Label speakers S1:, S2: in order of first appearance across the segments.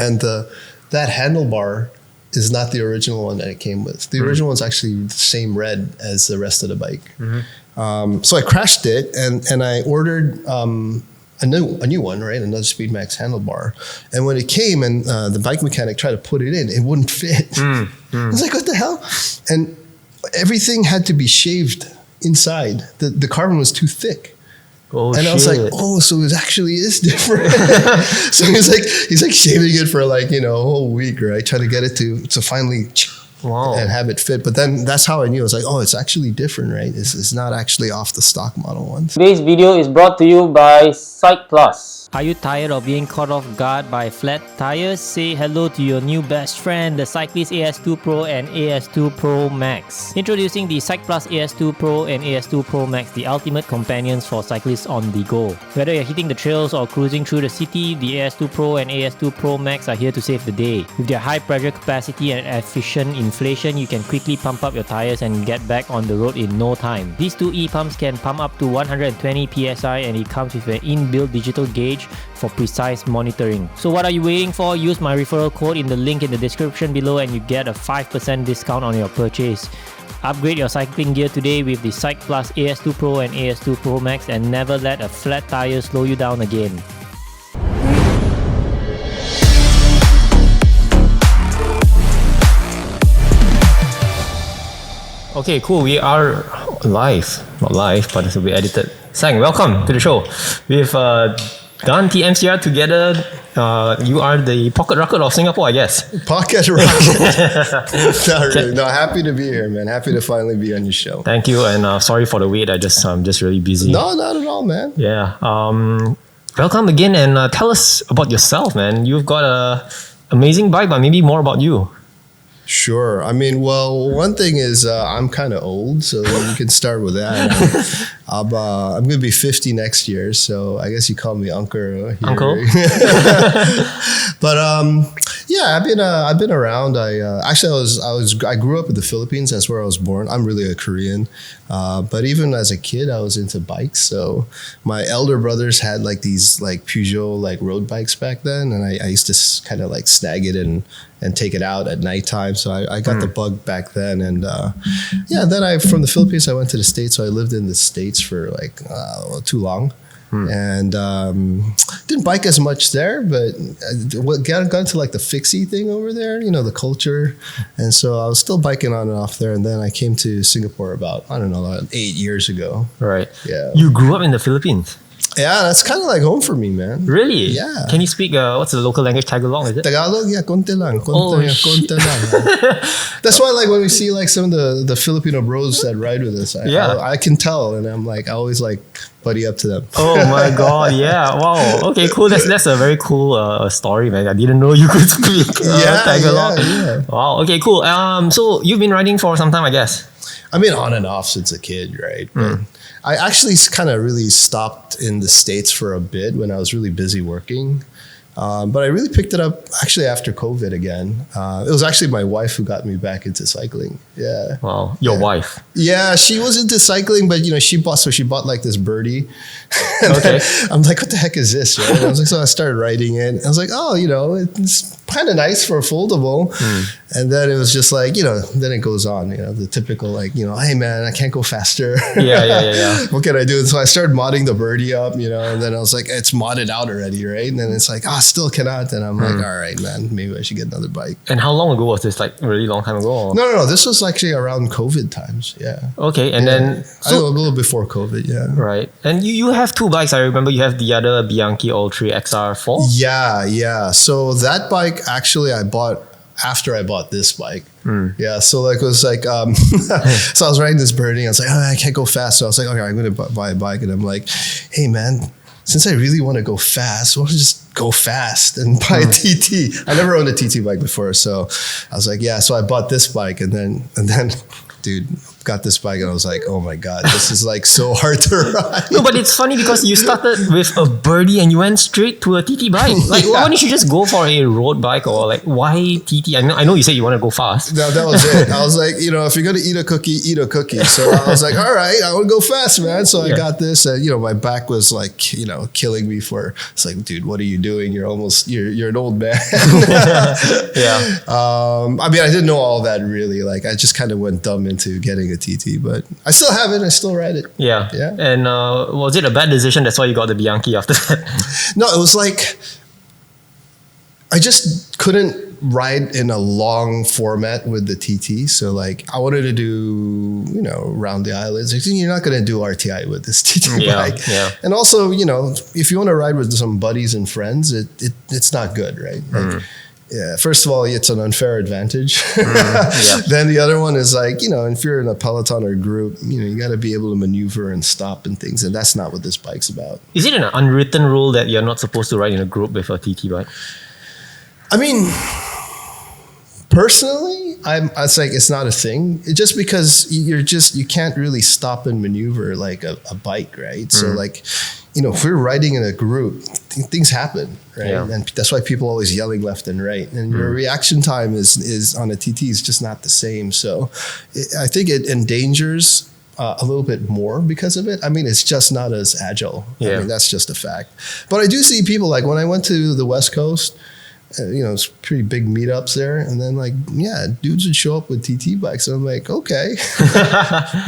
S1: And that handlebar is not the original one that it came with. The original one's actually the same red as the rest of the bike. So I crashed it, and I ordered a new one, right? Another Speedmax handlebar. And when it came and the bike mechanic tried to put it in, it wouldn't fit. I was like, what the hell? And everything had to be shaved inside. The carbon was too thick.
S2: Oh,
S1: and I was like, oh, so it actually is different. So he's like shaving it for like, a whole week, right? Trying to get it to finally and have it fit. But then that's how I knew. I was like, oh, it's actually different, right? It's not actually off the stock model ones.
S3: Today's video is brought to you by Cyc Plus.
S2: Are you tired of being caught off guard by flat tires? Say hello to your new best friend, the Cyclist AS2 Pro and AS2 Pro Max. Introducing the Cyc Plus AS2 Pro and AS2 Pro Max, the ultimate companions for cyclists on the go. Whether you're hitting the trails or cruising through the city, the AS2 Pro and AS2 Pro Max are here to save the day. With their high pressure capacity and efficient inflation, you can quickly pump up your tires and get back on the road in no time. These two e-pumps can pump up to 120 psi, and it comes with an inbuilt digital gauge for precise monitoring. So what are you waiting for? Use my referral code in the link in the description below and you get a 5% discount on your purchase. Upgrade your cycling gear today with the Cyc Plus AS2 Pro and AS2 Pro Max, and never let a flat tire slow you down again. Okay, cool. We are live. Not live, but it will be edited. Sang, welcome to the show. We've done TMCR together. You are the pocket rocket of Singapore, I guess.
S1: Pocket rocket. Not really. No, happy to be here, man. Happy to finally be on your show.
S2: Thank you, and sorry for the wait. I'm just really busy.
S1: No, not at all, man.
S2: Yeah. Welcome again, and tell us about yourself, man. You've got a amazing bike, but maybe more about you.
S1: Sure. I mean, well, one thing is I'm kind of old, so you can start with that. I'm going to be 50 next year, so I guess you call me Uncle here.
S2: Uncle?
S1: But yeah, I've been around. I grew up in the Philippines. That's where I was born. I'm really a Korean. But even as a kid, I was into bikes. So my elder brothers had like these like Peugeot like road bikes back then, and I used to kind of like snag it and take it out at nighttime. So I got the bug back then. And yeah, then from the Philippines, I went to the States. So I lived in the States for like too long. And didn't bike as much there, but got into like the fixie thing over there, the culture. And so I was still biking on and off there. And then I came to Singapore about, 8 years ago.
S2: Right.
S1: Yeah.
S2: You grew up in the Philippines?
S1: Yeah, that's kind of like home for me, man.
S2: Really?
S1: Yeah.
S2: Can you speak, what's the local language, Tagalog, is it?
S1: Tagalog? Yeah, konti lang.
S2: Shit.
S1: Lang. That's why like when we see like some of the Filipino bros that ride with us, I can tell, and I'm like, I always like buddy up to them.
S2: Oh my God, yeah. Wow. Okay, cool. That's a very cool story, man. I didn't know you could speak Tagalog. Yeah. Wow, okay, cool. So you've been riding for some time, I guess?
S1: I mean, on and off since a kid, right? But I actually kind of really stopped in the States for a bit when I was really busy working. But I really picked it up actually after COVID again. It was actually my wife who got me back into cycling. Yeah.
S2: Wow. Your wife?
S1: Yeah, she was into cycling, but she bought like this birdie.
S2: Okay.
S1: I'm like, what the heck is this? Right? And I was like, so I started riding it. I was like, oh, it's kind of nice for a foldable. And then it was just like, then it goes on, the typical like, hey man, I can't go faster.
S2: Yeah.
S1: What can I do? And so I started modding the birdie up, and then I was like, it's modded out already, right? And then it's like, still cannot. And I'm like, all right, man, maybe I should get another bike.
S2: And how long ago was this? Like a really long time ago? Or?
S1: No. This was actually around COVID times. Yeah.
S2: Okay. And then
S1: a little before COVID. Yeah.
S2: Right. And you have two bikes. I remember you have the other Bianchi All-3 XR4.
S1: Yeah. So that bike actually I bought after I bought this bike. Yeah. So like it was like, so I was riding this birdie. I was like, I can't go fast. So I was like, okay, I'm going to buy a bike. And I'm like, hey man, since I really want to go fast, why don't I just go fast and buy a TT? I never owned a TT bike before. So I was like, yeah. So I bought this bike and then dude, got this bike and I was like, oh my God, this is like so hard to ride.
S2: No, but it's funny because you started with a birdie and you went straight to a TT bike. Like, why don't you just go for a road bike, or like, why TT? I know you said you want to go fast.
S1: That was it. I was like, if you're going to eat a cookie, eat a cookie. So I was like, all right, I want to go fast, man. So I got this and, my back was like, killing me for, it's like, dude, what are you doing? You're an old man.
S2: Yeah.
S1: I mean, I didn't know all that really. Like, I just kind of went dumb into getting a TT, but I still have it. I still ride it.
S2: Yeah.
S1: Yeah.
S2: And was it a bad decision? That's why you got the Bianchi after that?
S1: No, it was like, I just couldn't ride in a long format with the TT. So like, I wanted to do, around the islands. You're not going to do RTI with this TT bike.
S2: Yeah.
S1: And also, if you want to ride with some buddies and friends, it's not good, right? Like, yeah, first of all, it's an unfair advantage. Then the other one is like, if you're in a peloton or group, you got to be able to maneuver and stop and things. And that's not what this bike's about.
S2: Is it an unwritten rule that you're not supposed to ride in a group with a TT bike?
S1: I mean, personally, it's not a thing. It's just because you can't really stop and maneuver like a bike, right? So like, if we're riding in a group, things happen, right?
S2: Yeah.
S1: And that's why people are always yelling left and right. And your reaction time is on a TT is just not the same. So I think it endangers a little bit more because of it. I mean, it's just not as agile.
S2: Yeah.
S1: I mean, that's just a fact. But I do see people like when I went to the West Coast, it's pretty big meetups there. And then dudes would show up with TT bikes. And I'm like, okay,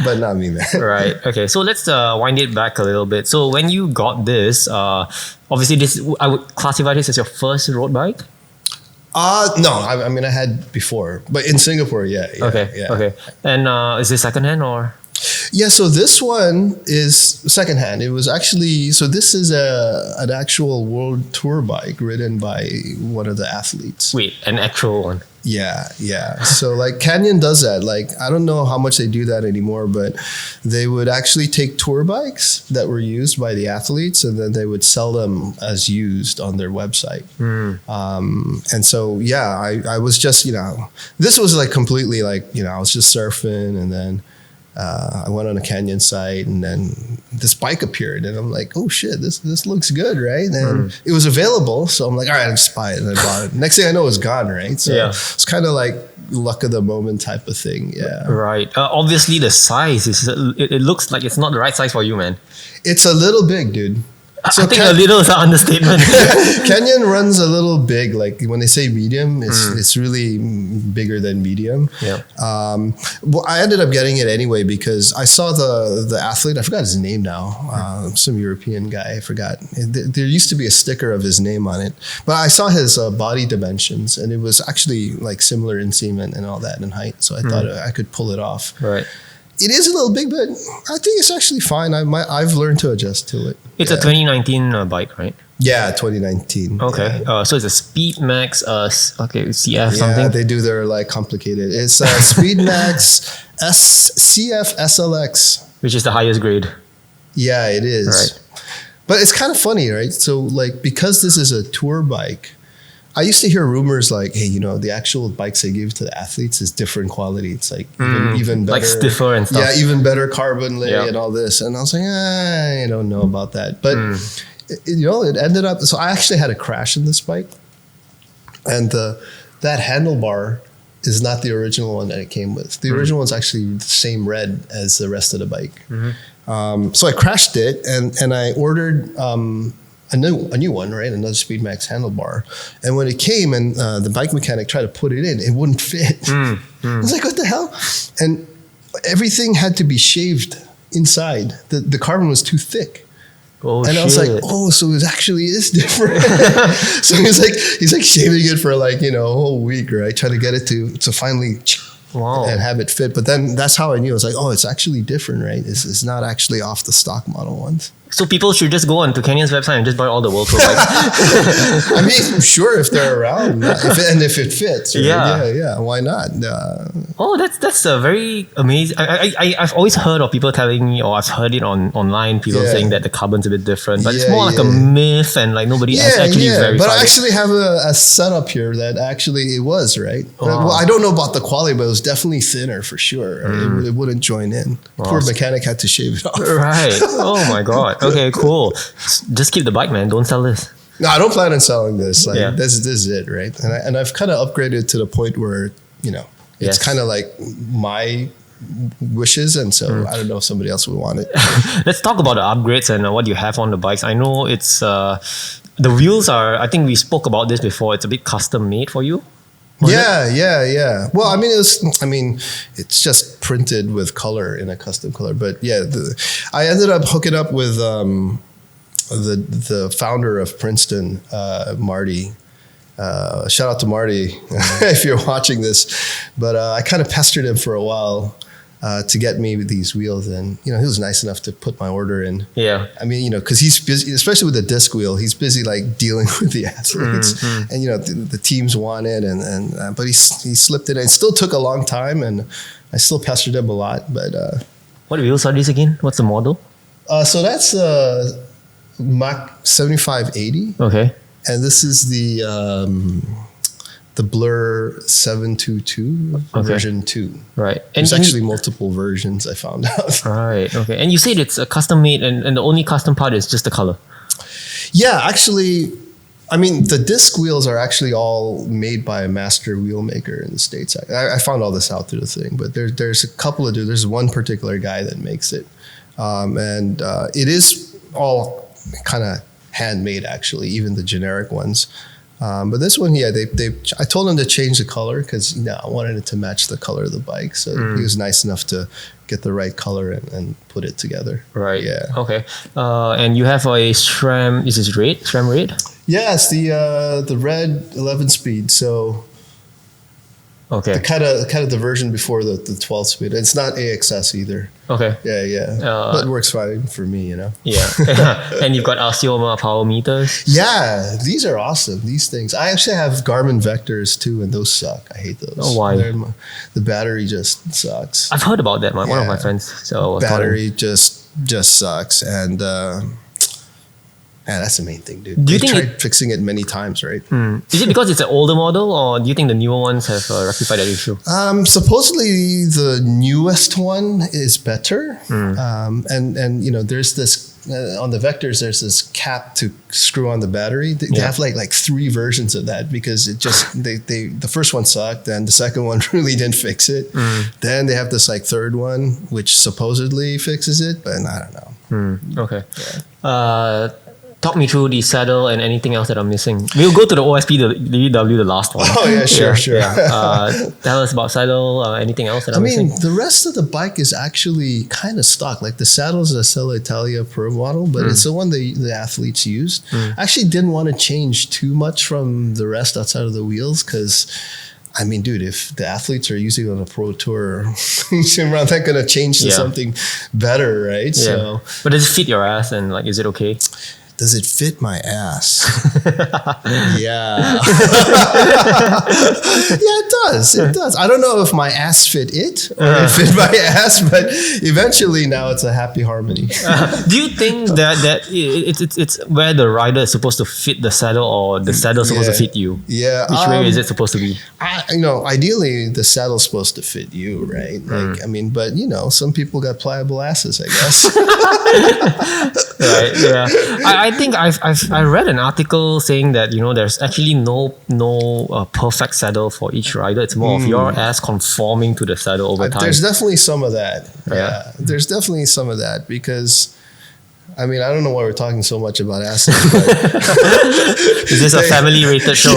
S1: but not me, man.
S2: Right. Okay. So let's wind it back a little bit. So when you got this, obviously I would classify this as your first road bike.
S1: No, I mean, I had before, but in Singapore, yeah.
S2: Okay. And is this secondhand or?
S1: Yeah, so this one is secondhand. It was actually, so this is an actual world tour bike ridden by one of the athletes.
S2: Wait, an actual one?
S1: Yeah. So like Canyon does that. Like, I don't know how much they do that anymore, but they would actually take tour bikes that were used by the athletes and then they would sell them as used on their website. And so, I was just, this was like completely like, I was just surfing and then I went on a Canyon site and then this bike appeared and I'm like, oh shit, this looks good, right? And it was available. So I'm like, all right, I'll just buy it. And I bought it. Next thing I know, it's gone, right? So it's kind of like luck of the moment type of thing. Yeah.
S2: Right. Obviously the size it looks like it's not the right size for you, man.
S1: It's a little big, dude.
S2: So I think a little is an understatement.
S1: Canyon runs a little big. Like when they say medium, it's really bigger than medium.
S2: Yeah.
S1: Well, I ended up getting it anyway because I saw the athlete. I forgot his name now. Some European guy. I forgot. There used to be a sticker of his name on it, but I saw his body dimensions, and it was actually like similar inseam and all that in height. So I thought I could pull it off.
S2: Right.
S1: It is a little big, but I think it's actually fine. I've learned to adjust to it.
S2: It's a 2019 bike, right?
S1: Yeah, 2019.
S2: Okay.
S1: Yeah.
S2: So it's a Speedmax, CF something?
S1: Yeah, they do their like complicated. It's Speedmax CF SLX.
S2: Which is the highest grade.
S1: Yeah, it is.
S2: Right.
S1: But it's kind of funny, right? So like, because this is a tour bike, I used to hear rumors like, hey, the actual bikes they give to the athletes is different quality. It's like even better.
S2: Like stiffer and stuff.
S1: Yeah, even better carbon lay
S2: Yeah.
S1: and all this. And I was like, I don't know about that. But, it ended up, so I actually had a crash in this bike. And that handlebar is not the original one that it came with. The original one's actually the same red as the rest of the bike. So I crashed it and I ordered a new one, right? Another Speedmax handlebar. And when it came and the bike mechanic tried to put it in, it wouldn't fit. I was like, what the hell? And everything had to be shaved inside. The carbon was too thick.
S2: Oh,
S1: and I was like, so it actually is different. So he's like shaving it for like, a whole week, right? Trying to get it to finally and have it fit. But then that's how I knew. I was like, it's actually different, right? It's not actually off the stock model ones.
S3: So people should just go onto Canyon's website and just buy all the World Tour bikes.
S1: I mean, sure, if they're around if it fits. Right? Yeah. Why not?
S3: Oh, that's a very amazing. I've always heard of people telling me, or I've heard it online. People saying that the carbon's a bit different, but it's more like a myth, and like nobody has actually verified.
S1: But I actually have a setup here that actually it was right. Well, I don't know about the quality, but it was definitely thinner for sure. It wouldn't join in. Poor mechanic had to shave it off.
S3: Right. Oh my god. Okay, cool. Just keep the bike, man. Don't sell this.
S1: No, I don't plan on selling this. Like this is it, right? And I've kind of upgraded to the point where it's kind of like my wishes, and so I don't know if somebody else would want it.
S3: Let's talk about the upgrades and what you have on the bikes. I know it's the wheels are. I think we spoke about this before. It's a bit custom made for you.
S1: Yeah. Well, I mean, it's just printed with color in a custom color. But yeah, I ended up hooking up with the founder of Princeton, Marty. Shout out to Marty if you're watching this. But I kind of pestered him for a while to get me these wheels, and he was nice enough to put my order in. Yeah, I mean, because he's busy, especially with the disc wheel. He's busy like dealing with the athletes, and the teams want it, and but he slipped it. It still took a long time, and I still pestered him a lot. But
S3: what wheels are these again? What's the model?
S1: So that's Max 7580.
S3: Okay,
S1: and this is the Blur 722 version 2.
S3: Right. And
S1: there's actually multiple versions, I found out.
S3: Right. Okay. And you said it's a custom made, and the only custom part is just the color.
S1: Yeah, actually, I mean, the disc wheels are actually all made by a master wheel maker in the States. I found all this out through the thing, but there's a couple of there's one particular guy that makes it. And it is all kind of handmade, actually, even the generic ones. But this one, I told him to change the color because I wanted it to match the color of the bike. So he was nice enough to get the right color and put it together.
S3: Right.
S1: Yeah.
S3: Okay. And you have a SRAM. Is this red? SRAM red?
S1: Yeah, it's the red 11-speed. So.
S3: Okay.
S1: The kind of the version before the 12-speed. It's not AXS either.
S3: Okay.
S1: Yeah. But it works fine for me,
S3: Yeah. And you've got Osteoma power meters.
S1: Yeah, these are awesome. These things. I actually have Garmin Vectors too, and those suck. I hate those.
S3: Oh, why?
S1: The battery just sucks.
S3: I've heard about that. One of my friends. So
S1: battery just sucks, and. Yeah, that's the main thing, dude.
S3: Do you
S1: They
S3: think
S1: tried fixing it many times, right?
S3: Is it because it's an older model, or do you think the newer ones have rectified that issue?
S1: Supposedly the newest one is better, and there's this on the Vectors. There's this cap to screw on the battery. They have like 3 versions of that because it just the first one sucked, and the second one really didn't fix it. Then they have this like third one which supposedly fixes it, but I don't know.
S3: Okay. Yeah. Talk me through the saddle and anything else that I'm missing. We'll go to the OSPW, the last one.
S1: Oh yeah, sure.
S3: Yeah. Tell us about saddle. Anything else that I'm missing?
S1: The rest of the bike is actually kind of stock. Like the saddle is a Sella Italia Pro model, but it's the one the athletes used. I actually didn't want to change too much from the rest outside of the wheels because. I mean, dude, if the athletes are using it on a pro tour, they're not going to change to something better, right?
S3: Yeah.
S1: So,
S3: but does it fit your ass and is it okay?
S1: Does it fit my ass? Yeah. It does. I don't know if my ass fit it or it fit my ass, but eventually now it's a happy harmony.
S3: Do you think that it's where the rider is supposed to fit the saddle or the saddle is supposed to fit you?
S1: Yeah.
S3: Which way is it supposed to be?
S1: Ideally the saddle's supposed to fit you, right? But some people got pliable asses, I guess.
S3: Right. Yeah. I think I read an article saying that there's actually no perfect saddle for each rider. It's more of your ass conforming to the saddle over time.
S1: There's definitely some of that. Yeah. There's definitely some of that because I don't know why we're talking so much about asses. But
S3: is this a family-rated show?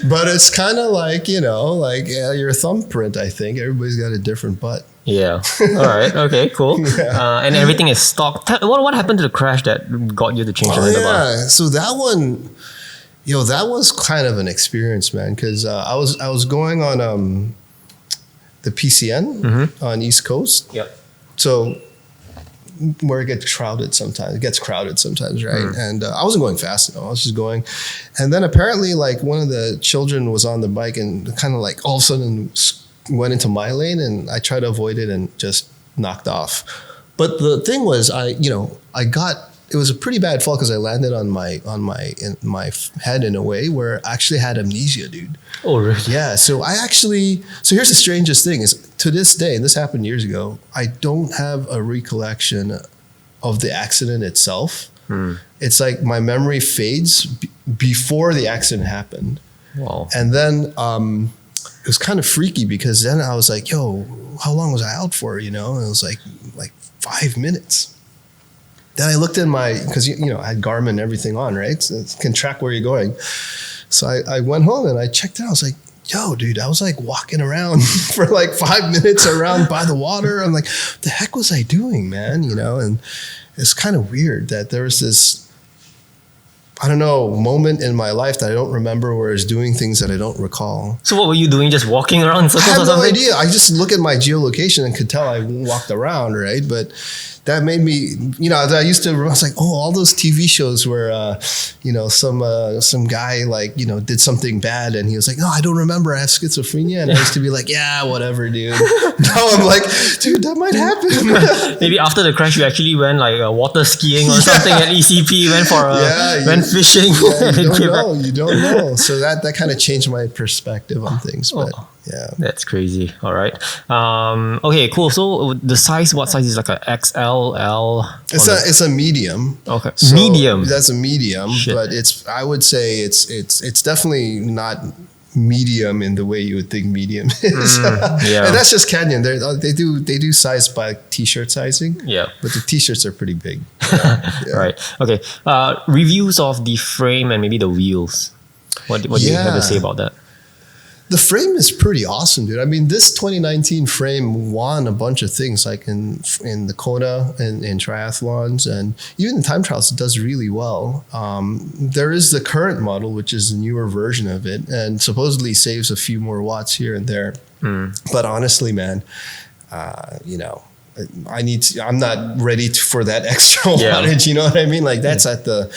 S1: But it's kind of like your thumbprint. I think everybody's got a different butt.
S3: Yeah. All right. Okay. Cool. And everything is stock. What happened to the crash that got you to change the handlebar?
S1: Yeah. So that one, that was kind of an experience, man. Because I was going on the PCN on East Coast.
S3: Yep.
S1: So where it gets crowded sometimes. Right? And I wasn't going fast enough. I was just going. And then apparently like one of the children was on the bike and kind of like all of a sudden went into my lane, and I tried to avoid it and just knocked off. But the thing was, it was a pretty bad fall because I landed on my head in a way where I actually had amnesia, dude.
S3: Oh, really?
S1: Yeah. So here's the strangest thing is, to this day, and this happened years ago, I don't have a recollection of the accident itself. It's like my memory fades before the accident happened.
S3: Wow.
S1: And then it was kind of freaky because then I was like, yo, how long was I out for? And it was like 5 minutes. Then I looked in because I had Garmin and everything on, right? So it can track where you're going. So I went home and I checked it out. I was like, yo, dude, I was like walking around for like 5 minutes around by the water. I'm like, what the heck was I doing, man? And it's kind of weird that there was this, I don't know, moment in my life that I don't remember where I was doing things that I don't recall.
S3: So what were you doing? Just walking around in circles
S1: I have
S3: or
S1: no
S3: something?
S1: idea. I just look at my geolocation and could tell I walked around, right? But that made me, I was like, oh, all those TV shows where, some guy like, did something bad and he was like, no, I don't remember, I have schizophrenia. And I used to be like, yeah, whatever, dude. Now I'm like, dude, that might happen.
S3: Maybe after the crash, you actually went like water skiing or something at ECP, went fishing.
S1: Yeah, you don't know. So that kind of changed my perspective on things. But yeah.
S3: That's crazy. All right. Okay, cool. So the size, what size is like a XL, L?
S1: It's a medium.
S3: Okay.
S1: So
S3: medium.
S1: That's a medium,
S3: Shit.
S1: but I would say it's definitely not medium in the way you would think medium is.
S3: Yeah.
S1: And that's just Canyon. They do size by t-shirt sizing.
S3: Yeah.
S1: But the t-shirts are pretty big. Yeah.
S3: Right. Okay. Reviews of the frame and maybe the wheels. What do you have to say about that?
S1: The frame is pretty awesome, dude. I mean, this 2019 frame won a bunch of things, like in the Kona and in triathlons, and even in time trials, it does really well. There is the current model, which is a newer version of it, and supposedly saves a few more watts here and there. But honestly, man, I'm not ready for that extra wattage. You know what I mean? Like that's at the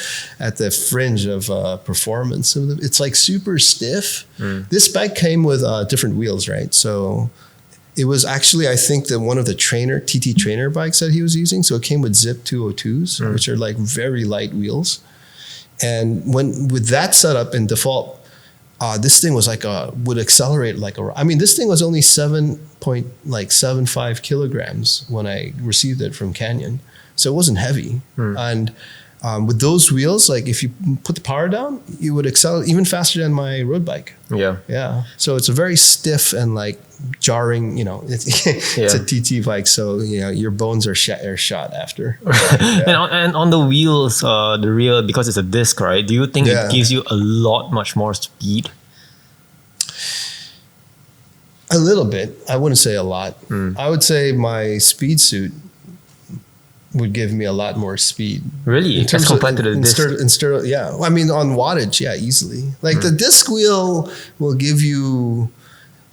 S1: fringe of performance. So it's like super stiff. This bike came with different wheels, right? So it was actually, I think, one of the TT trainer bikes that he was using. So it came with Zip 202s, which are like very light wheels. And with that setup in default, this thing was would accelerate this thing was only 7.75 kilograms when I received it from Canyon. So it wasn't heavy. And with those wheels, like if you put the power down, you would accelerate even faster than my road bike. Yeah. Yeah. So it's a very stiff and like jarring, it's a TT bike. So, your bones are shot after. Yeah.
S3: And on the wheels, the rear, because it's a disc, right? Do you think it gives you much more speed?
S1: A little bit. I wouldn't say a lot. I would say my speed suit would give me a lot more speed.
S3: Really? As compared to the disc?
S1: Yeah. I mean, on wattage, yeah, easily. Like the disc wheel will give you,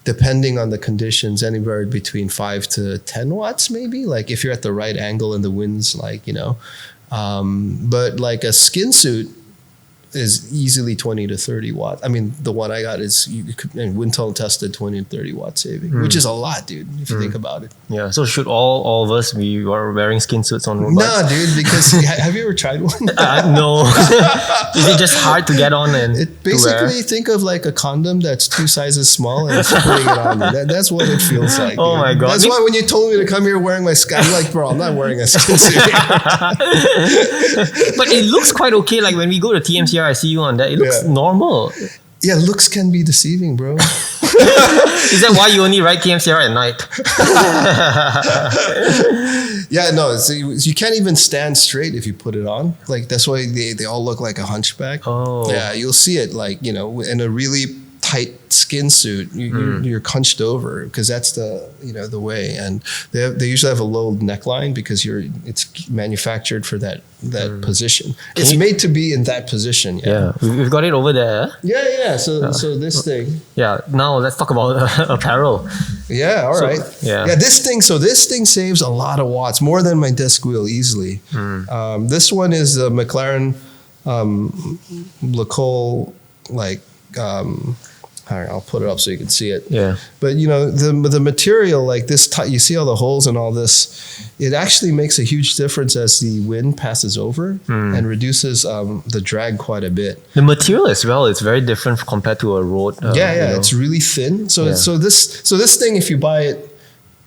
S1: depending on the conditions, anywhere between 5 to 10 watts, maybe. Like if you're at the right angle and the wind's but like a skin suit is easily 20 to 30 watts. I mean, the one I got is wind tunnel tested 20 to 30 watt saving, which is a lot, dude, if you think about it.
S3: Yeah. So should all of us be wearing skin suits on road bikes?
S1: Nah, dude, because have you ever tried one?
S3: No. Is it just hard to get on and
S1: it basically think of like a condom that's 2 sizes small and it's putting it on you. That's what it feels like.
S3: Oh my God.
S1: That's why when you told me to come here wearing my skin, I'm like, bro, I'm not wearing a skin suit.
S3: But it looks quite okay. Like when we go to TMCR, I see you on that. It looks normal.
S1: Yeah, looks can be deceiving, bro.
S3: Is that why you only ride TMCR at night?
S1: Yeah, no, you can't even stand straight if you put it on. Like that's why they all look like a hunchback.
S3: Oh.
S1: Yeah, you'll see it like, in a really tight skin suit, you're hunched over because that's the way. And they usually have a low neckline because it's manufactured for that position. It's made to be in that position.
S3: Yeah, we've got it over there.
S1: Yeah. So this thing.
S3: Yeah. Now let's talk about apparel.
S1: Yeah. All right.
S3: Yeah.
S1: This thing saves a lot of watts, more than my disc wheel easily. This one is a McLaren Lacole, like I'll put it up so you can see it.
S3: Yeah.
S1: But the material, like this, you see all the holes and all this. It actually makes a huge difference as the wind passes over and reduces the drag quite a bit.
S3: The material as well is very different compared to a road.
S1: It's really thin. So this thing, if you buy it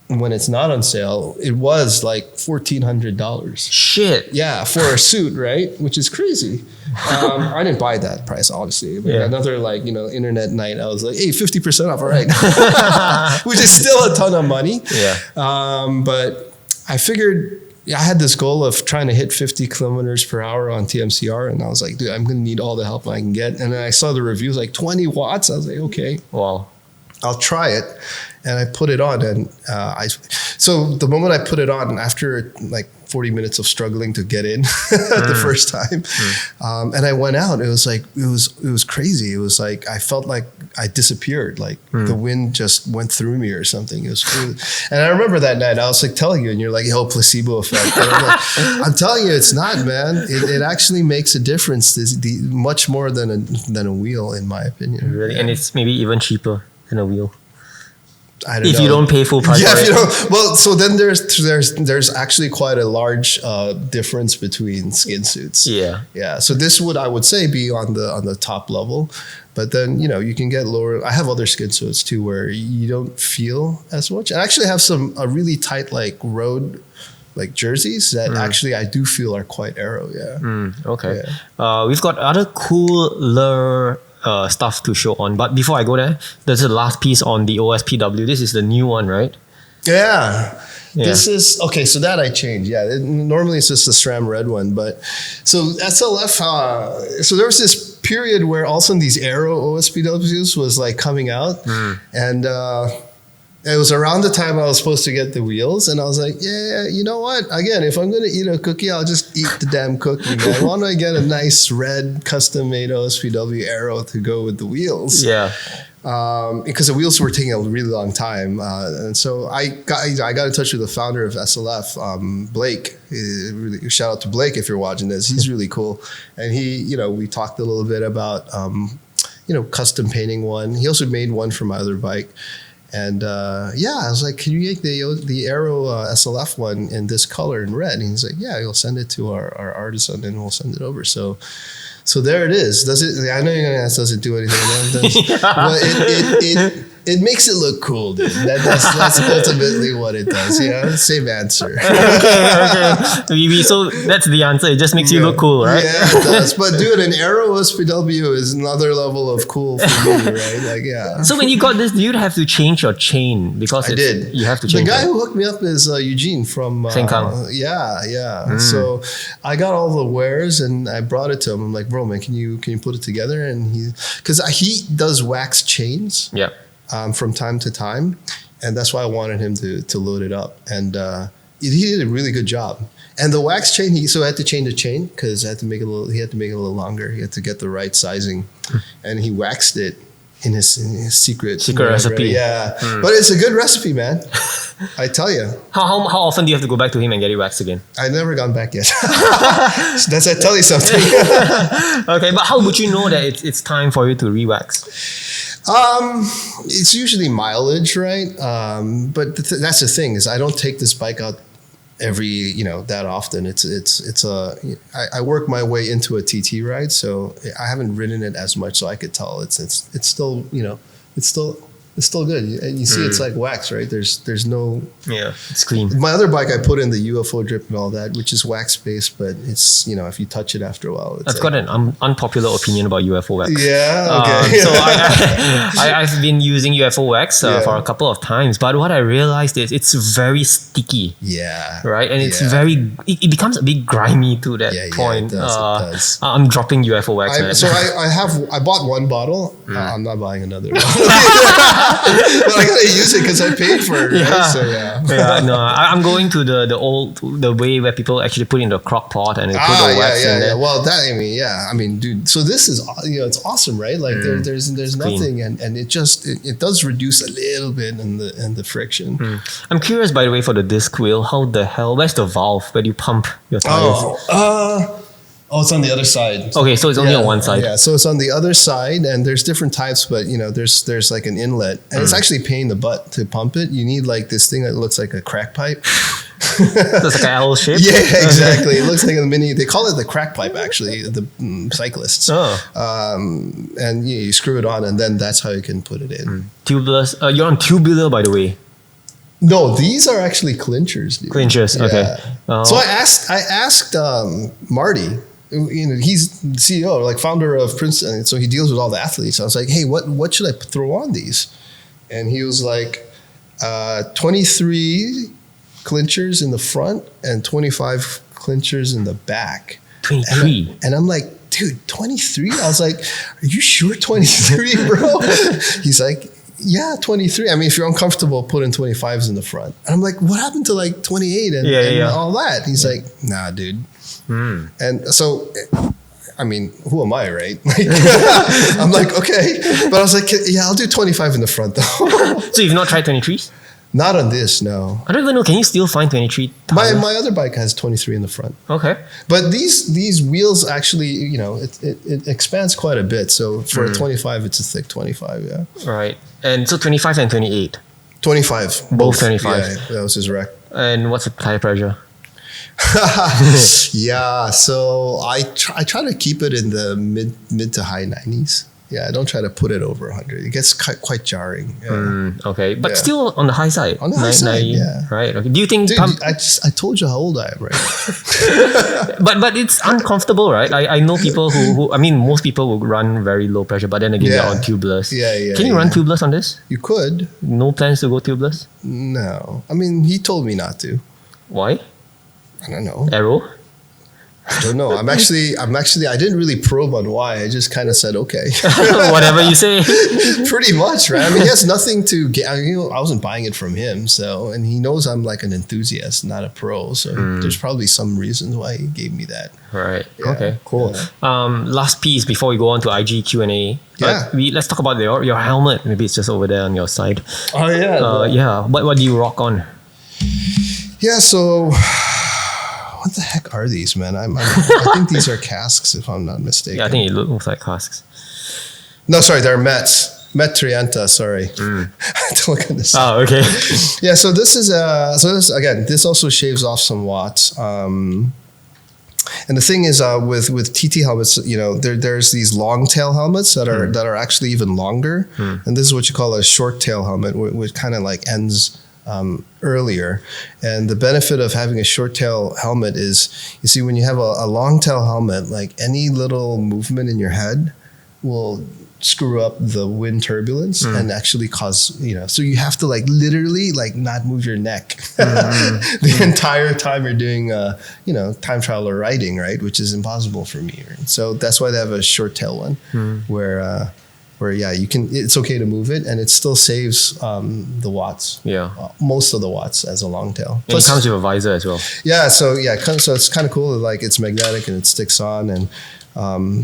S1: when it's not on sale, it was like $1,400.
S3: Shit.
S1: Yeah, for a suit, right? Which is crazy. I didn't buy that price, obviously. But another internet night, I was like, hey, 50% off, all right. Which is still a ton of money.
S3: Yeah.
S1: But I figured I had this goal of trying to hit 50 kilometers per hour on TMCR. And I was like, dude, I'm going to need all the help I can get. And then I saw the reviews, like 20 watts. I was like, okay.
S3: Wow.
S1: I'll try it. And I put it on, and so the moment I put it on, after like 40 minutes of struggling to get in the first time, and I went out, it was like it was crazy. It was like I felt like I disappeared, like the wind just went through me or something. It was crazy. And I remember that night I was like telling you, and you're like, "Yo, placebo effect." But I'm telling you, it's not, man. It actually makes a difference. Much more than a wheel, in my opinion.
S3: Really, and it's maybe even cheaper than a wheel.
S1: I don't know.
S3: If you don't pay full price.
S1: Yeah, if you don't. Well, so then there's actually quite a large difference between skin suits.
S3: Yeah.
S1: So this would, I would say, be on the top level, but then you can get lower. I have other skin suits too where you don't feel as much. I actually have a really tight like road like jerseys that actually I do feel are quite aero. Yeah.
S3: Okay.
S1: Yeah.
S3: We've got other cooler stuff to show on, but before I go there, there's the last piece on the OSPW. This is the new one, right?
S1: Yeah. This is okay. So that I changed. Yeah, normally it's just the SRAM red one, but so SLF. So there was this period where all of a sudden these aero OSPWs was like coming out, and it was around the time I was supposed to get the wheels, and I was like, yeah, you know what? Again, if I'm going to eat a cookie, I'll just eat the damn cookie. Man. Why don't I get a nice got custom-made OSPW Aero to go with the wheels?
S3: Yeah.
S1: Because the wheels were taking a really long time. And so I got in touch with the founder of SLF, Blake. Really, shout out to Blake if you're watching this. He's really cool. And we talked a little bit about, custom painting one. He also made one for my other bike. And I was like, can you make the Aero SLF one in this color in red? And he's like, yeah, he'll send it to our artisan and we'll send it over. So there it is. Does it? I know you're gonna ask, does it do anything? But it makes it look cool, dude. That's ultimately what it does. Same answer.
S3: Okay. So that's the answer. It just makes you look cool, right?
S1: Yeah, it does. But dude, an Aero OSPW is another level of cool for me, right? Like, yeah.
S3: So when you got this, you'd have to change your chain because
S1: I did.
S3: You have to change.
S1: The guy who hooked me up is Eugene from
S3: Sengkang.
S1: Yeah. So I got all the wares and I brought it to him. I'm like, bro, man, can you put it together? And because he does wax chains.
S3: Yeah.
S1: From time to time, and that's why I wanted him to load it up, and he did a really good job. And the wax chain, he had to change the chain because he had to make it a little longer. He had to get the right sizing, and he waxed it in his secret
S3: recipe.
S1: Yeah, but it's a good recipe, man. I tell you.
S3: How often do you have to go back to him and get it waxed again?
S1: I've never gone back yet. That's I tell you something.
S3: Okay, but how would you know that it's time for you to re-wax?
S1: It's usually mileage, right? But that's the thing is I don't take this bike out every, that often. I work my way into a TT ride, so I haven't ridden it as much, so I could tell it's still, it's still It's still good. And you see it's like wax, right? There's no...
S3: Yeah, it's clean.
S1: My other bike, I put in the UFO drip and all that, which is wax-based, but it's, if you touch it after a while...
S3: I've got an unpopular opinion about UFO wax.
S1: Yeah, okay.
S3: So I've been using UFO wax for a couple of times, but what I realized is it's very sticky.
S1: Yeah.
S3: Right? And it's very... It becomes a bit grimy to that point.
S1: It does.
S3: I'm dropping UFO wax, man.
S1: So I bought one bottle. I'm not buying another bottle. But I gotta use it because I paid for it. Right? So
S3: No, I'm going to the way where people actually put in the crock pot and they put the wax in there.
S1: Well, I mean, dude. So this is it's awesome, right? Like there's nothing, and it does reduce a little bit in the friction.
S3: I'm curious, by the way, for the disc wheel, where's the valve where you pump your tires?
S1: Oh, it's on the other side.
S3: Okay, so it's only on one side.
S1: Yeah, so it's on the other side, and there's different types, but there's like an inlet, and it's actually a pain in the butt to pump it. You need like this thing that looks like a crack pipe.
S3: So it's like an L shape.
S1: Yeah, exactly. It looks like a mini. They call it the crack pipe, actually. The cyclists. And you screw it on, and then that's how you can put it in.
S3: Tubeless. You're on tubular, by the way.
S1: No, these are actually clinchers. Dude.
S3: Clinchers. Okay.
S1: So I asked Marty. He's the CEO, like founder of Princeton, so he deals with all the athletes. I was like, hey, what should I throw on these? And he was like, 23 clinchers in the front and 25 clinchers in the back.
S3: 23.
S1: And I'm like, dude, 23? I was like, are you sure 23, bro? He's like, yeah, 23. I mean, if you're uncomfortable, put in 25s in the front. And I'm like, what happened to like 28 and all that? He's like, nah, dude. And so, I mean, who am I, right? I'm like, okay. But I was like, yeah, I'll do 25 in the front though.
S3: So you've not tried 23s?
S1: Not on this, no.
S3: I don't even know. Can you still find 23 tires?
S1: My other bike has 23 in the front.
S3: Okay.
S1: But these wheels actually, it expands quite a bit. So for a 25, it's a thick 25, yeah.
S3: Right. And so 25 and 28?
S1: 25.
S3: Both 25.
S1: Yeah, that was his rack.
S3: And what's the tire pressure?
S1: Yeah, so I try to keep it in the mid to high 90s. Yeah, I don't try to put it over 100. It gets quite jarring. Yeah.
S3: Okay, but still on the high side.
S1: On the high side, yeah.
S3: Right. Okay. Do you think?
S1: Dude, I told you how old I am, right?
S3: but it's uncomfortable, right? I know people who I mean, most people will run very low pressure, but then again, they're on tubeless.
S1: Yeah.
S3: Can you run tubeless on this?
S1: You could.
S3: No plans to go tubeless?
S1: No. I mean, he told me not to.
S3: Why?
S1: I don't know.
S3: Aero?
S1: I don't know. I'm actually, I didn't really probe on why. I just kind of said, okay.
S3: Whatever you say.
S1: Pretty much, right? I mean, he has nothing to get. I wasn't buying it from him. So, and he knows I'm like an enthusiast, not a pro. So there's probably some reason why he gave me that.
S3: Right.
S1: Yeah.
S3: Okay, cool.
S1: Yeah.
S3: Last piece before we go on to IG Q&A.
S1: Yeah.
S3: Let's talk about your helmet. Maybe it's just over there on your side.
S1: Oh, yeah.
S3: Yeah. What do you rock on?
S1: Yeah, so... What the heck are these, man? I think these are casks, if I'm not mistaken.
S3: Yeah, I think it looks like casks.
S1: No, sorry, they're Mets. Met Trienta, sorry. I had to look at this.
S3: Oh, okay.
S1: Yeah, so this also shaves off some watts. And the thing is, with TT helmets, there's these long tail helmets that are actually even longer, and this is what you call a short tail helmet, which kind of like ends earlier. And the benefit of having a short tail helmet is, you see, when you have a long tail helmet, like any little movement in your head will screw up the wind turbulence and actually cause, so you have to like literally like not move your neck the entire time you're doing, time trial or riding, right? Which is impossible for me. Right? So that's why they have a short tail one where you can, it's okay to move it and it still saves the watts. Yeah. Most of the watts as a long tail.
S3: Plus, it comes with a visor as well.
S1: Yeah. So it's kind of cool. Like it's magnetic and it sticks on, and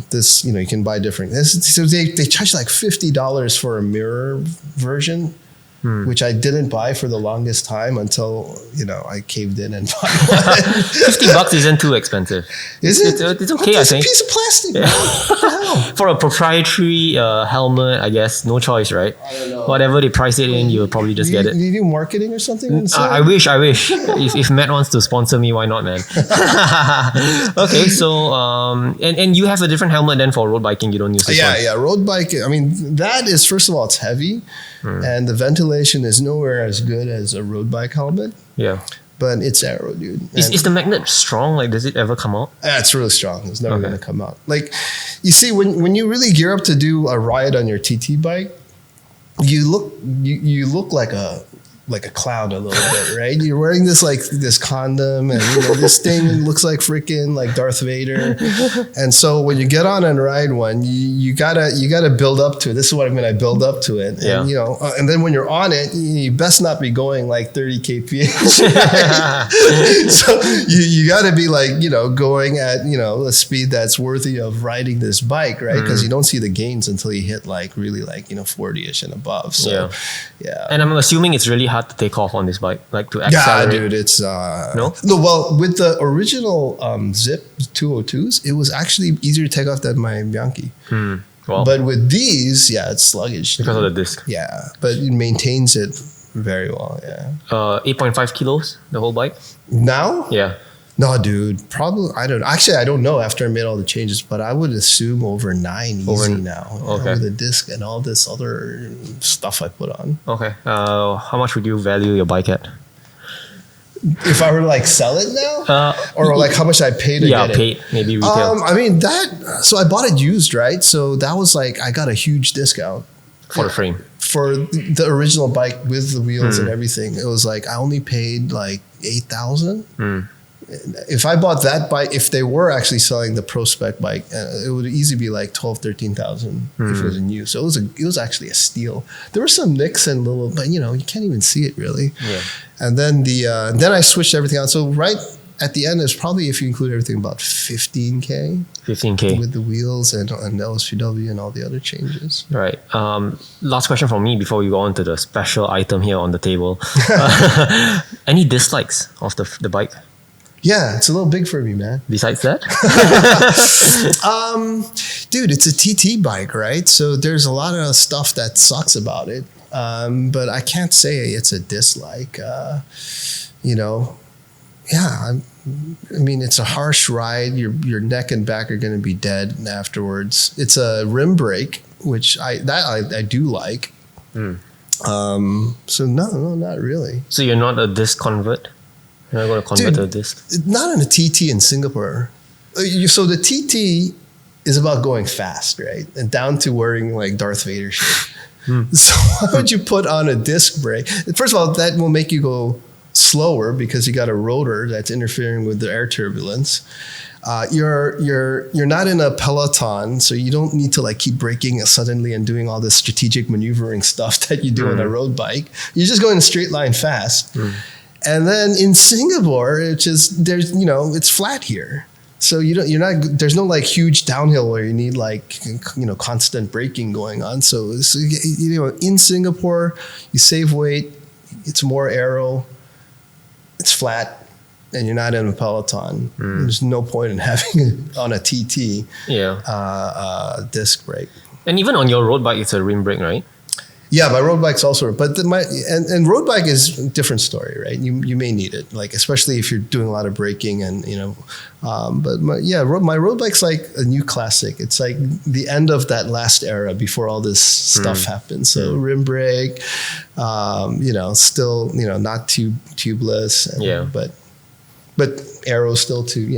S1: this, you can buy different. So they charge like $50 for a mirror version. which I didn't buy for the longest time until, I caved in and bought one.
S3: $50 isn't too expensive.
S1: Is it?
S3: It's okay, I
S1: It's a
S3: think.
S1: piece of plastic. Man. What the hell?
S3: For a proprietary helmet, I guess, no choice, right?
S1: I don't know.
S3: Whatever they price it in, you'll probably just get it.
S1: Do you do marketing or something?
S3: I wish. if Matt wants to sponsor me, why not, man? Okay, so and you have a different helmet then for road biking. You don't use this one.
S1: Yeah. Road bike. I mean, that is, first of all, it's heavy, and the ventilation is nowhere as good as a road bike helmet.
S3: Yeah.
S1: But it's aero, dude.
S3: Is the magnet strong? Like, does it ever come out?
S1: It's really strong. It's never going to come out. Like, you see, when you really gear up to do a ride on your TT bike, you look like a clown a little bit, right? You're wearing this condom, and this thing looks like freaking like Darth Vader. And so when you get on and ride one, you gotta build up to it. This is what I mean. I build up to it, and and then when you're on it, you best not be going like 30 kph. Right? So you gotta be like going at a speed that's worthy of riding this bike, right? Because you don't see the gains until you hit like really 40ish and above. So yeah.
S3: And I'm assuming it's really hard to take off on this bike, like to accelerate.
S1: Yeah, dude, it's
S3: no.
S1: Well, with the original Zip 202s, it was actually easier to take off than my Bianchi.
S3: Well,
S1: But with these, it's sluggish
S3: because of the disc.
S1: Yeah, but it maintains it very well. Yeah.
S3: 8.5 kilos, the whole bike.
S1: Now?
S3: Yeah.
S1: No, dude. Probably. I don't know after I made all the changes, but I would assume over 9 easy now.
S3: Okay.
S1: With the disc and all this other stuff I put on.
S3: Okay. How much would you value your bike at?
S1: If I were to sell it now, or how much I pay to get it.
S3: Paid, maybe retail.
S1: I mean so I bought it used, right? So that was I got a huge discount
S3: For the frame.
S1: for the original bike with the wheels and everything. It was I only paid $8,000. If I bought that bike, if they were actually selling the Pro Spec bike, it would easily be $12,000-13,000 if it was new. So it was actually a steal. There were some nicks and little, but you can't even see it really. Yeah. And then then I switched everything out. So right at the end is probably, if you include everything, about 15K.
S3: 15K
S1: with the wheels and the OSPW and all the other changes.
S3: Right. Last question from me before we go on to the special item here on the table. Any dislikes of the bike?
S1: Yeah, it's a little big for me, man.
S3: Besides that?
S1: Dude, it's a TT bike, right? So there's a lot of stuff that sucks about it. But I can't say it's a dislike. I mean, it's a harsh ride. Your neck and back are going to be dead afterwards. It's a rim brake, which I do like. So no, not really.
S3: So you're not a disc convert? You're not going to convert to a disc?
S1: Not on a TT in Singapore. So the TT is about going fast, right? And down to wearing Darth Vader shit. So why would you put on a disc brake? First of all, that will make you go slower because you got a rotor that's interfering with the air turbulence. You're not in a peloton, so you don't need to keep braking suddenly and doing all this strategic maneuvering stuff that you do on a road bike. You're just going a straight line fast. And then in Singapore, it's flat here. So there's no huge downhill where you need constant braking going on. So in Singapore, you save weight, it's more aero, it's flat, and you're not in a peloton. There's no point in having it on a TT disc brake.
S3: And even on your road bike, it's a rim brake, right?
S1: Yeah, my road bike's also, but and road bike is a different story, right? You may need it, especially if you're doing a lot of braking and but my road bike's like a new classic. It's like the end of that last era before all this stuff happened. So rim brake, still not too tubeless, but aero still too, I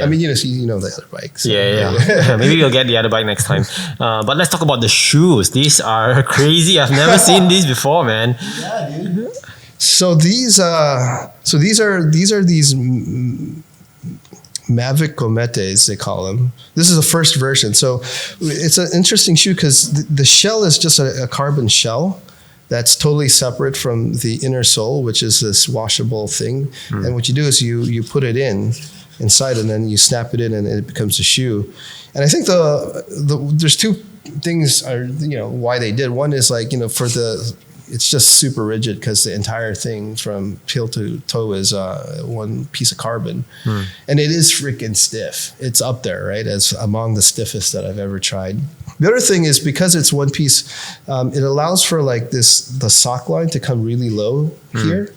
S1: mean, the other bikes. So.
S3: Yeah. Maybe we'll get the other bike next time. But let's talk about the shoes. These are crazy. I've never seen these before, man.
S1: Yeah, dude. So these are these Mavic Cometes, they call them. This is the first version. So it's an interesting shoe because the shell is just a carbon shell. That's totally separate from the inner sole, which is this washable thing. And what you do is you put it inside and then you snap it in and it becomes a shoe. And I think there's two things why they did. One is for it's just super rigid because the entire thing from heel to toe is one piece of carbon, and it is freaking stiff. It's up there, right, as among the stiffest that I've ever tried. The other thing is because it's one piece, it allows for like the sock line to come really low here,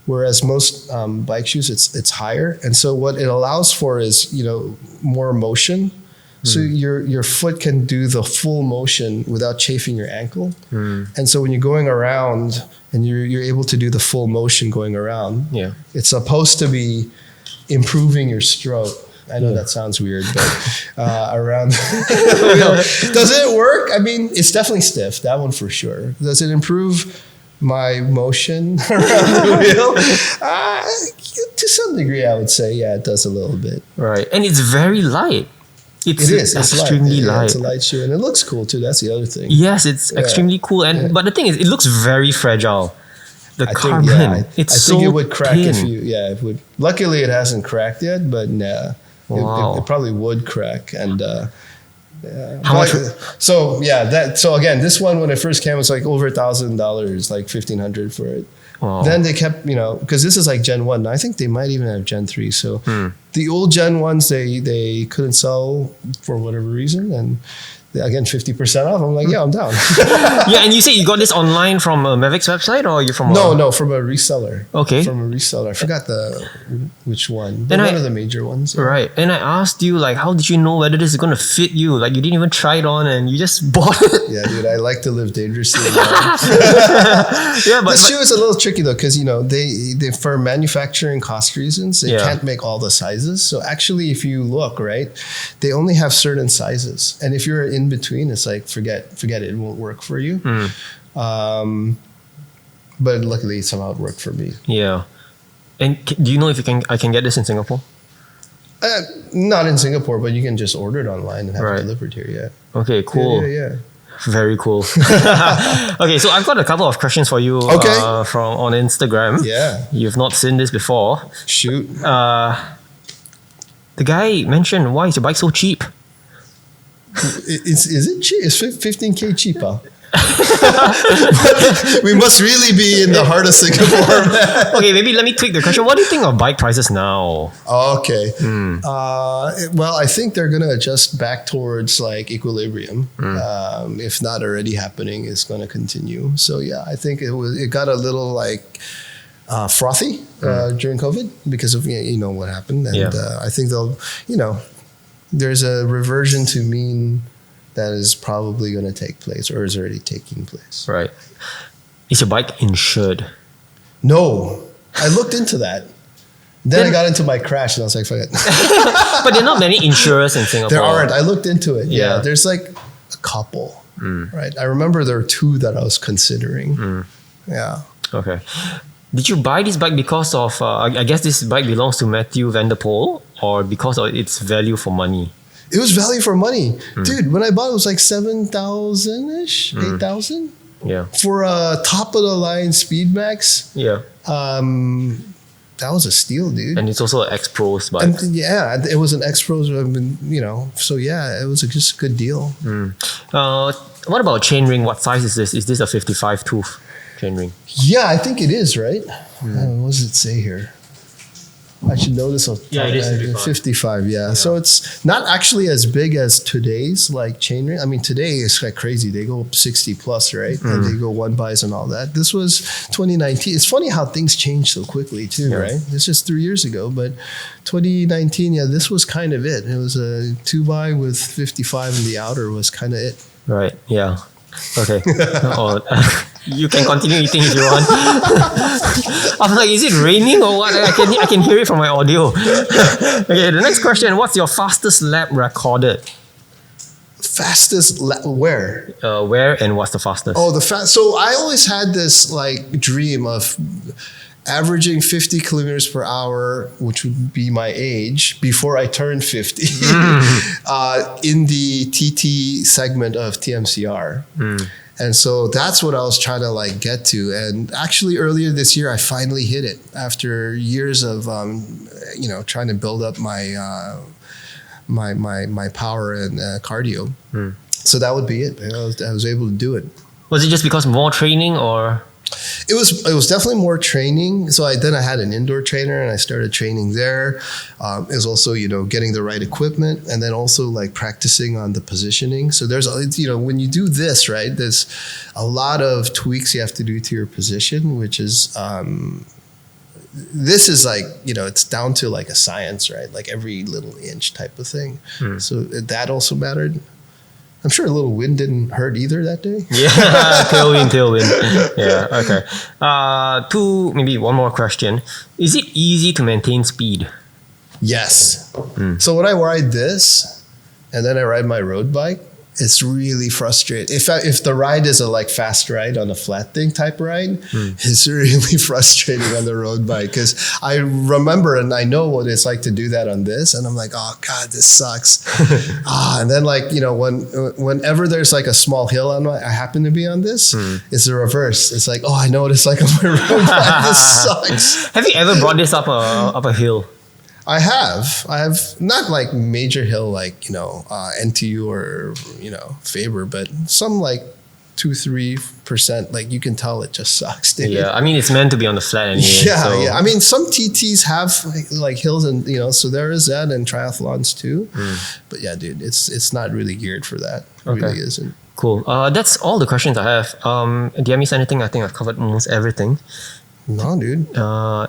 S1: whereas most bike shoes it's higher, and so what it allows for is more motion. So your foot can do the full motion without chafing your ankle, and so when you're going around and you're able to do the full motion going around, it's supposed to be improving your stroke. I know that sounds weird, but around does it work? I mean, it's definitely stiff. That one for sure. Does it improve my motion around the wheel? To some degree, I would say, yeah, it does a little bit.
S3: Right, and it's very light. It is. It's extremely light.
S1: It's a light shoe, and it looks cool too. That's the other thing.
S3: Yes, it's extremely cool, but the thing is, it looks very fragile. The carbon,
S1: I think
S3: so
S1: it would crack
S3: thin.
S1: if you. Yeah, it would. Luckily, it hasn't cracked yet, but nah, it probably would crack. And
S3: how much?
S1: So yeah, so again, this one when it first came was like over $1,000, like $1,500 for it.
S3: Wow.
S1: Then they kept, because this is like Gen 1. I think they might even have Gen 3. So the old Gen 1s, they couldn't sell for whatever reason. And again, 50% off. I'm like, yeah, I'm down.
S3: Yeah, and you say you got this online from Mavic's website, or you from?
S1: No, from a reseller.
S3: Okay.
S1: From a reseller. I forgot which one. But one of the major ones. Yeah.
S3: Right. And I asked you, like, how did you know whether this is going to fit you? Like, you didn't even try it on and you just bought it.
S1: Yeah, dude, I like to live dangerously.
S3: Yeah, but
S1: the shoe is a little tricky though, because they for manufacturing cost reasons, they can't make all the sizes. So actually, if you look right, they only have certain sizes, and if you're in between, it's like forget it won't work for you. But luckily, somehow it worked for me.
S3: Yeah. And do you know if I can get this in Singapore?
S1: Not in Singapore, but you can just order it online and have it delivered here. Yeah.
S3: Okay. Cool.
S1: Yeah.
S3: Very cool. Okay, so I've got a couple of questions for you from on Instagram.
S1: Yeah.
S3: You've not seen this before.
S1: Shoot.
S3: The guy mentioned, why is your bike so cheap?
S1: Is it cheap? It's 15K cheaper. We must really be in the heart of Singapore, man.
S3: Okay, maybe let me tweak the question. What do you think of bike prices now?
S1: Okay. Well, I think they're going to adjust back towards like equilibrium. If not already happening, it's going to continue. So yeah, I think it got a little like frothy during COVID because of what happened, and I think they'll there's a reversion to mean that is probably going to take place or is already taking place.
S3: Right. Is your bike insured?
S1: No. I looked into that. Then I got into my crash and I was like, fuck it.
S3: But there are not many insurers in Singapore.
S1: There aren't. I looked into it. Yeah. There's like a couple. Right. I remember there were 2 that I was considering. Yeah.
S3: Okay. Did you buy this bike because of, I guess this bike belongs to Matthew Van Der Poel, or because of its value for money?
S1: It was value for money. Dude, when I bought it, it was like 7,000-ish, 8,000.
S3: Yeah.
S1: For a top of the line Speedmax.
S3: Yeah.
S1: That was a steal, dude.
S3: And it's also an X-Pros bike.
S1: And yeah, it was an X-Pros. So yeah, it was just a good deal.
S3: What about chainring? What size is this? Is this a 55 tooth chainring?
S1: Yeah, I think it is, right? What does it say here? I should know this.
S3: Yeah, it is 55.
S1: 55, yeah. So it's not actually as big as today's like chainring. I mean, today is like crazy. They go up 60 plus, right? And they go one buys and all that. This was 2019. It's funny how things change so quickly too, right? It's just 3 years ago, but 2019, yeah, this was kind of it. It was a 2 by with 55 in the outer was kind of it.
S3: Right, yeah. Okay. You can continue eating if you want. I'm like, is it raining or what? I can hear it from my audio. Okay, the next question. What's your fastest lap recorded?
S1: Fastest lap? Where?
S3: Where and what's the fastest?
S1: Oh, so I always had this like dream of averaging 50 kilometers per hour, which would be my age before I turned 50, in the TT segment of TMCR. And so that's what I was trying to like get to. And actually earlier this year, I finally hit it after years of, trying to build up my my power and cardio. So that would be it. I was able to do it.
S3: Was it just because more training or?
S1: It was definitely more training. So then I had an indoor trainer and I started training there. It was also, getting the right equipment and then also like practicing on the positioning. So there's, when you do this, right, there's a lot of tweaks you have to do to your position, which is, this is like, it's down to like a science, right? Like every little inch type of thing. So that also mattered. I'm sure a little wind didn't hurt either that day.
S3: Yeah, tailwind. Yeah, okay. Maybe one more question. Is it easy to maintain speed?
S1: Yes. So when I ride this and then I ride my road bike, it's really frustrating. If the ride is a like fast ride on a flat thing type ride, it's really frustrating on the road bike because I remember and I know what it's like to do that on this, and I'm like, oh god, this sucks. And then like whenever there's like a small hill I happen to be on this, it's the reverse. It's like, oh, I know what it's like on my road bike. This sucks.
S3: Have you ever brought this up a hill?
S1: I have not like major hill like NTU or Faber, but some like 2-3%. Like you can tell it just sucks. Dude.
S3: Yeah, I mean it's meant to be on the flat anyway.
S1: Yeah. I mean some TTs have like hills and so there is that and triathlons too. But yeah, dude, it's not really geared for that. It really isn't.
S3: Cool. That's all the questions I have. Did I miss anything? I think I've covered almost everything.
S1: No, dude.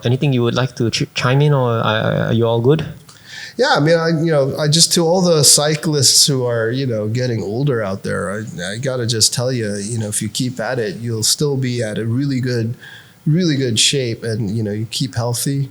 S3: Anything you would like to chime in, or are you all good?
S1: Yeah, I mean, I just to all the cyclists who are getting older out there, I gotta just tell you, if you keep at it, you'll still be at a really good shape, and you keep healthy,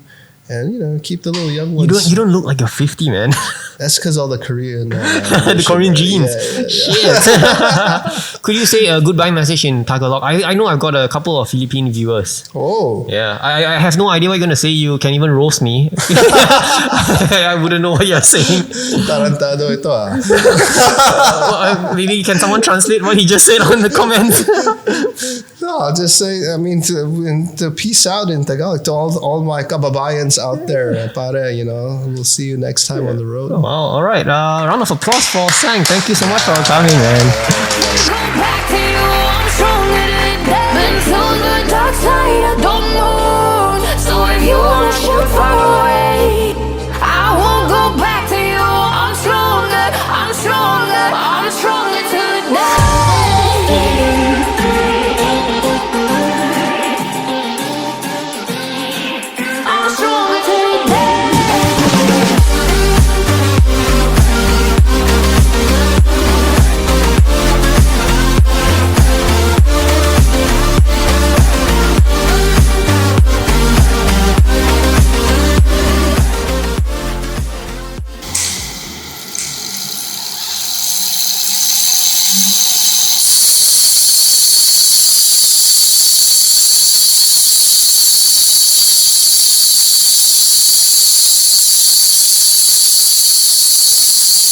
S1: and keep the little young ones.
S3: You don't look like you're 50, man.
S1: That's because all the Korean
S3: the Korean genes.
S1: Yeah.
S3: Shit. Could you say a goodbye message in Tagalog? I know I've got a couple of Philippine viewers.
S1: Oh.
S3: Yeah. I have no idea what you're gonna say. You can even roast me. I wouldn't know what you're saying.
S1: Tarantado ito ah.
S3: Maybe can someone translate what he just said on the comments?
S1: No, I'll just say, I mean, to peace out in Tagalog to all my kababayans out there. Pare, we'll see you next time on the road.
S3: Oh, wow. All right. Round of applause for Sang. Thank you so much for coming, man.